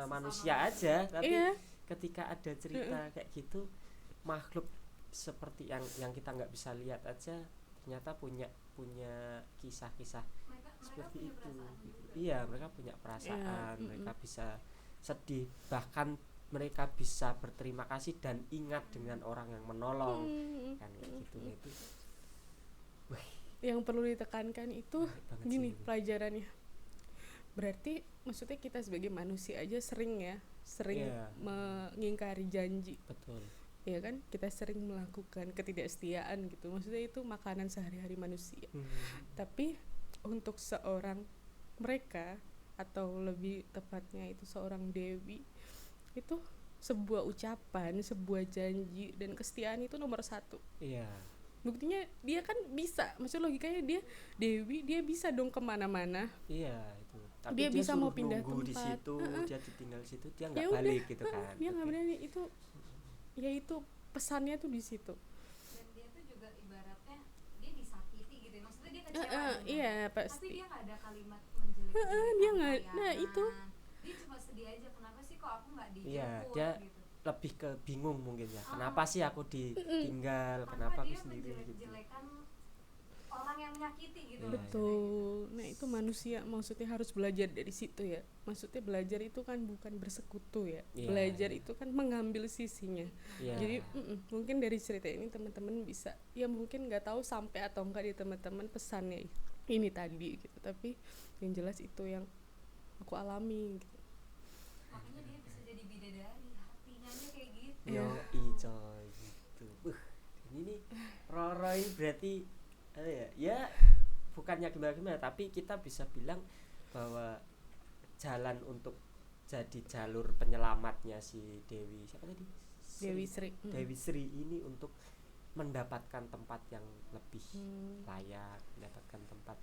manusia aja, tapi Iya. ketika ada cerita kayak gitu, makhluk seperti yang kita nggak bisa lihat aja ternyata punya kisah-kisah mereka seperti punya itu perasaan gitu. juga. Iya, mereka punya perasaan, Iya, mereka bisa sedih, bahkan mereka bisa berterima kasih dan ingat dengan orang yang menolong, kan kayak gitu. Itu Yang perlu ditekankan itu menarik banget sih gini itu. pelajarannya, berarti maksudnya kita sebagai manusia aja sering Iya. mengingkari janji, Betul. ya kan, kita sering melakukan ketidaksetiaan gitu, maksudnya itu makanan sehari-hari manusia. Tapi untuk seorang mereka, atau lebih tepatnya itu seorang Dewi, itu sebuah ucapan, sebuah janji, dan kesetiaan itu nomor satu. Iya. Buktinya dia kan bisa, maksudnya logikanya dia Dewi, dia bisa dong kemana-mana. Iya itu. Tapi Dia bisa suruh mau pindah nunggu di tempat. situ, dia ditinggal di situ, dia Ya nggak udah, balik gitu kan. dia nggak Tapi- berani itu, ya itu pesannya tuh di situ. Dan dia tuh juga ibaratnya dia disakiti gitu ya. Maksudnya dia kecewa dengan- Iya tapi pasti. dia nggak ada kalimat menjelek-jelekan Dia nggak, nah layanan. itu. Dia cuma sedih aja, kenapa sih kok aku nggak Iya, dijemput dia gitu. lebih ke bingung mungkin ya, kenapa sih aku ditinggal, Tanpa kenapa aku dia sendiri gitu. menjelek-jelekan orang yang menyakiti gitu Iya, loh. Betul. Nah itu manusia maksudnya harus belajar dari situ ya. Maksudnya belajar itu kan bukan bersekutu ya. Iya, Belajar iya. itu kan mengambil sisinya. Iya. Jadi mungkin dari cerita ini teman-teman bisa, ya mungkin nggak tahu sampai atau enggak di teman-teman pesannya ini tadi gitu. Tapi yang jelas itu yang aku alami gitu. Makanya dia bisa jadi bidadari, hatinya aja kayak gitu. Yo coy gitu. Ini nih Roro ini berarti ya bukannya gimana-gimana, tapi kita bisa bilang bahwa jalan untuk jadi jalur penyelamatnya si Dewi siapa tadi? Dewi Sri. Dewi Sri ini untuk mendapatkan tempat yang lebih layak, mendapatkan tempat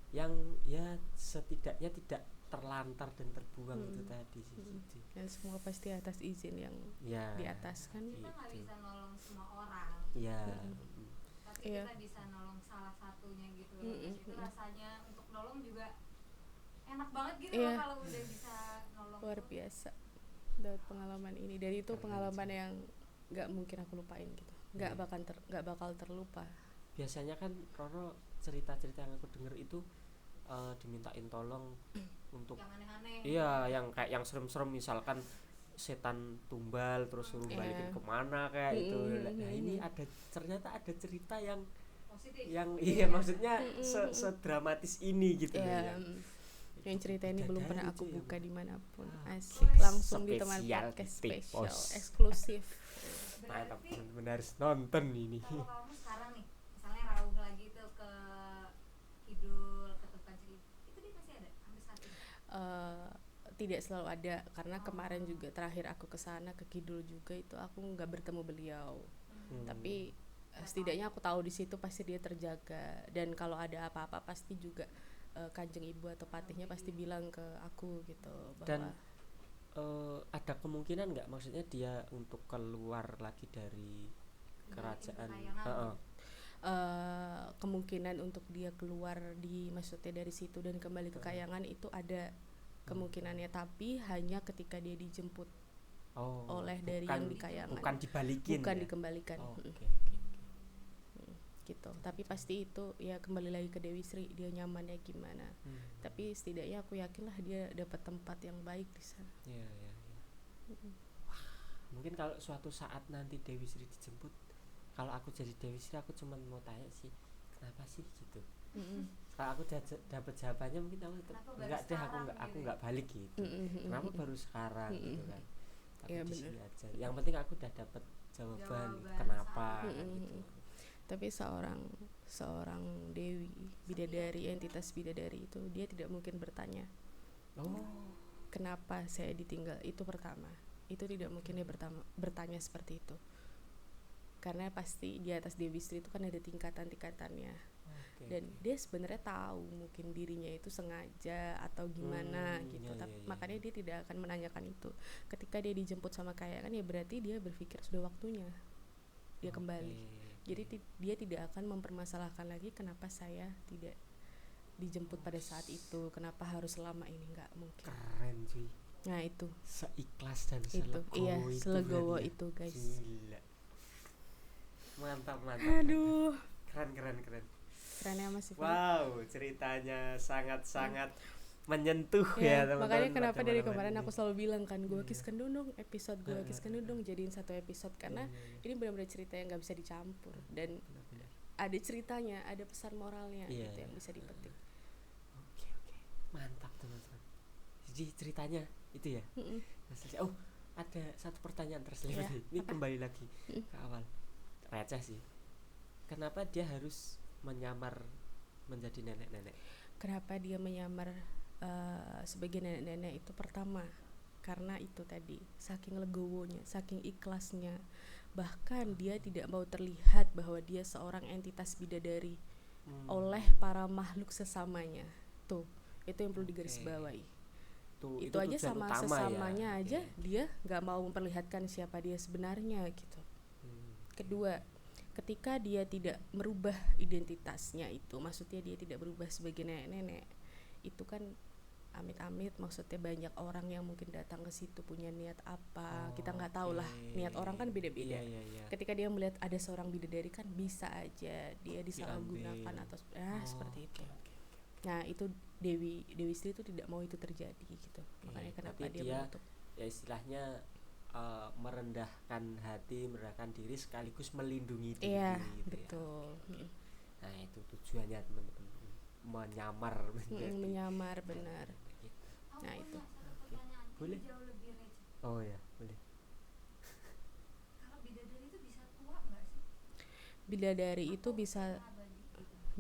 yang ya setidaknya tidak terlantar dan terbuang itu tadi sih gitu. Dan semua pasti atas izin yang Ya, di atas kan. Kita nggak Gitu. bisa nolong semua orang, ya, tapi Iya. kita bisa nolong salah satunya gitu loh. Mm-mm. Terus itu rasanya untuk nolong juga enak banget gitu Iya. loh kalau udah bisa nolong. Luar tuh. biasa dapat pengalaman ini, dan itu Keren pengalaman sih. yang nggak mungkin aku lupain gitu, nggak bakal terlupa. biasanya kan Roro cerita-cerita yang aku denger itu dimintain tolong untuk Yang aneh-aneh. iya yang kayak yang serem-serem, misalkan setan tumbal terus suruh Iya. balikin kemana kayak itu. Mm-mm. Nah ini ternyata ada cerita yang Positif. iya maksudnya sedramatis ini gitu loh Ya, ya. yang cerita ini belum pernah aku Itu ya, buka Bu. dimanapun. Ah, Asik, langsung di teman spesial podcast titik spesial pos. eksklusif. Mantap, Berarti benar harus nonton ini. kalau kamu sekarang nih, misalnya rawuh lagi tuh ke Kidul, ke Tukanjeli, itu dia masih ada sampai saat ini? Tidak selalu ada, karena kemarin juga terakhir aku ke sana ke Kidul juga itu aku nggak bertemu beliau. Tapi setidaknya aku tahu di situ pasti dia terjaga, dan kalau ada apa-apa pasti juga Kanjeng Ibu atau Patihnya pasti bilang ke aku gitu bahwa Dan ada kemungkinan nggak maksudnya dia untuk keluar lagi dari kerajaan? Kayangan. kemungkinan untuk dia keluar maksudnya dari situ dan kembali ke Kayangan itu ada kemungkinannya, tapi hanya ketika dia dijemput oleh dari yang di Kayangan, bukan dibalikin bukan ya? dikembalikan. Oh, oke. Gitu. Tapi pasti itu ya kembali lagi ke Dewi Sri, dia nyamannya gimana. Tapi setidaknya aku yakinlah dia dapat tempat yang baik di sana. Iya. Wah, mungkin kalau suatu saat nanti Dewi Sri dijemput, kalau aku jadi Dewi Sri aku cuma mau tanya sih, kenapa sih gitu. Kalau aku dapat jawabannya mungkin aku tetap Kenapa baru enggak deh, sekarang aku gitu enggak balik gitu. Kenapa baru sekarang gitu kan. Tapi Iya, di bener. sini aja. Yang penting aku udah dapat jawaban Jawaban kenapa sama. gitu. Tapi seorang dewi, bidadari, entitas bidadari itu dia tidak mungkin bertanya Oh, kenapa saya ditinggal. Itu pertama, itu tidak mungkin dia bertanya seperti itu, karena pasti di atas Dewi Sri itu kan ada tingkatan-tingkatannya. oke. Dan dia sebenarnya tahu mungkin dirinya itu sengaja atau gimana gitu, iya, tapi iya, makanya iya. dia tidak akan menanyakan itu. Ketika dia dijemput sama kayangan, ya berarti dia berpikir sudah waktunya dia kembali. Oke. Jadi dia tidak akan mempermasalahkan lagi kenapa saya tidak dijemput pada saat itu, kenapa harus lama ini, nggak mungkin. Keren cuy, Nah itu seikhlas dan itu selegowo iya, itu selegowo berarti ya. itu guys. Gila, mantap. Aduh, Keren. kerennya Mas Ivan. Wow, ceritanya sangat menyentuh Ya, ya teman-teman. makanya kenapa pada dari malam kemarin ini. aku selalu bilang kan, gue Iya. kiskan dong episode, gue kiskan dong jadiin satu episode, karena Iya. ini benar-benar cerita yang nggak bisa dicampur dan Benar-benar. ada ceritanya, ada pesan moralnya Iya, gitu yang iya. bisa dipetik. Oke, mantap teman-teman. Jadi ceritanya itu ya. Mm-mm. Oh, ada satu pertanyaan terselip Ya, nih. Ini apa? kembali lagi ke awal. Receh sih. Kenapa dia harus menyamar menjadi nenek-nenek? Kenapa dia menyamar sebagai nenek-nenek itu? Pertama, karena itu tadi, saking legowonya, saking ikhlasnya, bahkan dia tidak mau terlihat bahwa dia seorang entitas bidadari oleh para makhluk sesamanya. Tuh, itu yang perlu digarisbawahi. Tuh, Itu aja tujuan sama utama sesamanya ya. aja Oke. dia nggak mau memperlihatkan siapa dia sebenarnya gitu. Kedua, ketika dia tidak merubah identitasnya itu, maksudnya dia tidak berubah sebagai nenek-nenek, itu kan amit-amit, maksudnya banyak orang yang mungkin datang ke situ punya niat apa, kita nggak tahu lah, niat orang kan beda-beda. Iya. Ketika dia melihat ada seorang bidadari kan bisa aja dia disalahgunakan Diambil. atau seperti itu. Oke. Nah itu Dewi Sri itu tidak mau itu terjadi gitu, makanya kenapa berarti dia dia menutup. ya istilahnya merendahkan hati, merendahkan diri sekaligus melindungi diri Iya gitu betul. ya. Nah, itu tujuannya teman-teman, menyamar menjadi Menyamar benar. gitu. Aku Nah, punya itu. satu pertanyaan, ini Boleh. jauh lebih receh. Oh ya, boleh. Kalau bidadari itu bisa tua nggak sih? Bidadari itu Atau bisa abadi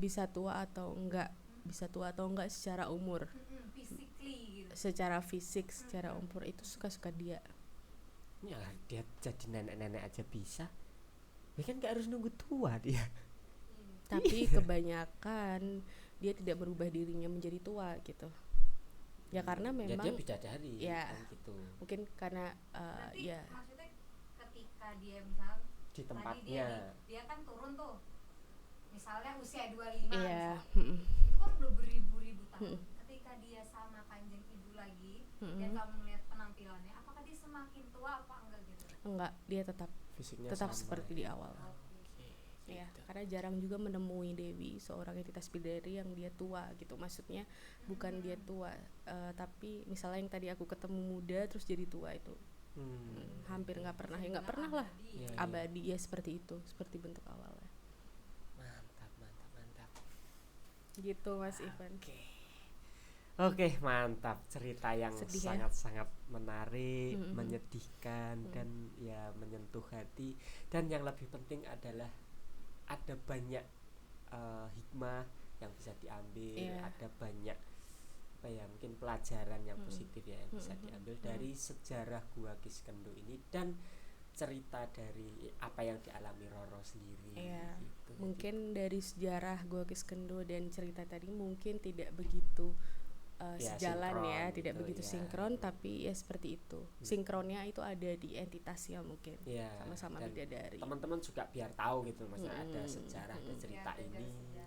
gitu? tua atau enggak, bisa tua atau enggak secara umur, Physically gitu. secara fisik, secara umur itu suka-suka dia. Ya dia jadi nenek-nenek aja bisa. Ya kan gak harus nunggu tua dia. Tapi kebanyakan dia tidak merubah dirinya menjadi tua gitu. Ya karena Ya dia memang bidadari ya, kan gitu. mungkin karena Berarti ya maksudnya ketika dia misal Di tadi tempatnya. dia kan turun tuh, misalnya usia 25 ya misal. Itu kan udah beribu-ribu tahun. Ketika dia sama kanjeng ibu lagi dan kamu melihat penampilannya, apakah dia semakin tua apa enggak gitu? enggak, dia tetap Fisiknya tetap sama seperti ya. di awal. Ya, karena jarang juga menemui Dewi seorang entitas bidadari yang dia tua gitu. Maksudnya bukan dia tua, tapi misalnya yang tadi aku ketemu muda terus jadi tua itu hampir nggak pernah. Ya nggak pernah lah. Iya, iya. Abadi ya seperti itu, seperti bentuk awalnya. Mantap. Gitu Mas Ivan. Oke, mantap. Cerita yang Sedih ya? sangat-sangat menarik, menyedihkan dan ya menyentuh hati. Dan yang lebih penting adalah ada banyak hikmah yang bisa diambil, Iya. ada banyak apa ya, mungkin pelajaran yang positif ya yang bisa diambil dari sejarah Gua Kiskendho ini dan cerita dari apa yang dialami Roro sendiri. Iya. Gitu. Mungkin dari sejarah Gua Kiskendho dan cerita tadi mungkin tidak begitu Ya, sejalan sinkron ya, tidak gitu, begitu ya. sinkron, tapi ya seperti itu. Sinkronnya itu ada di entitasnya mungkin. Ya, Sama-sama dan bidadari. teman-teman juga biar tahu gitu, maksudnya ada sejarah, ada cerita Ya, ini.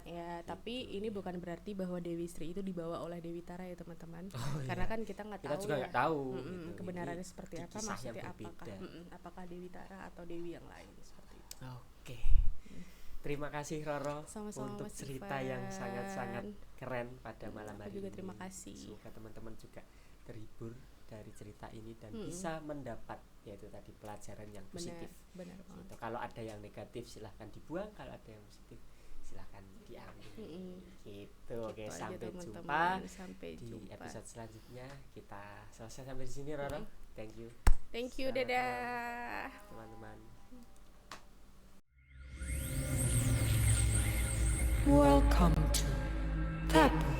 Ya, tapi Gitu, ini bukan berarti bahwa Dewi Sri itu dibawa oleh Dewi Tara ya teman-teman. Oh, Karena iya. kan kita nggak Kita tahu juga ya. nggak tahu gitu. Kebenarannya Ini seperti di apa, kisah yang maksudnya apakah berbeda. apakah Dewi Tara atau Dewi yang lain seperti itu. Oke. Terima kasih Roro Sama-sama, untuk Mas cerita Ivan. yang sangat-sangat keren pada malam Aku hari juga ini. terima kasih. Semoga teman-teman juga terhibur dari cerita ini dan bisa mendapat yaitu tadi pelajaran yang positif. Benar banget. Gitu. Kalau ada yang negatif silahkan dibuang, kalau ada yang positif silahkan diambil. Gitu. Oke, Gitu aja, sampai teman-teman. jumpa Sampai di jumpa. episode selanjutnya. Kita selesai sampai di sini Roro. Thank you. Thank you, Selamat dadah. malam, teman-teman. Tapi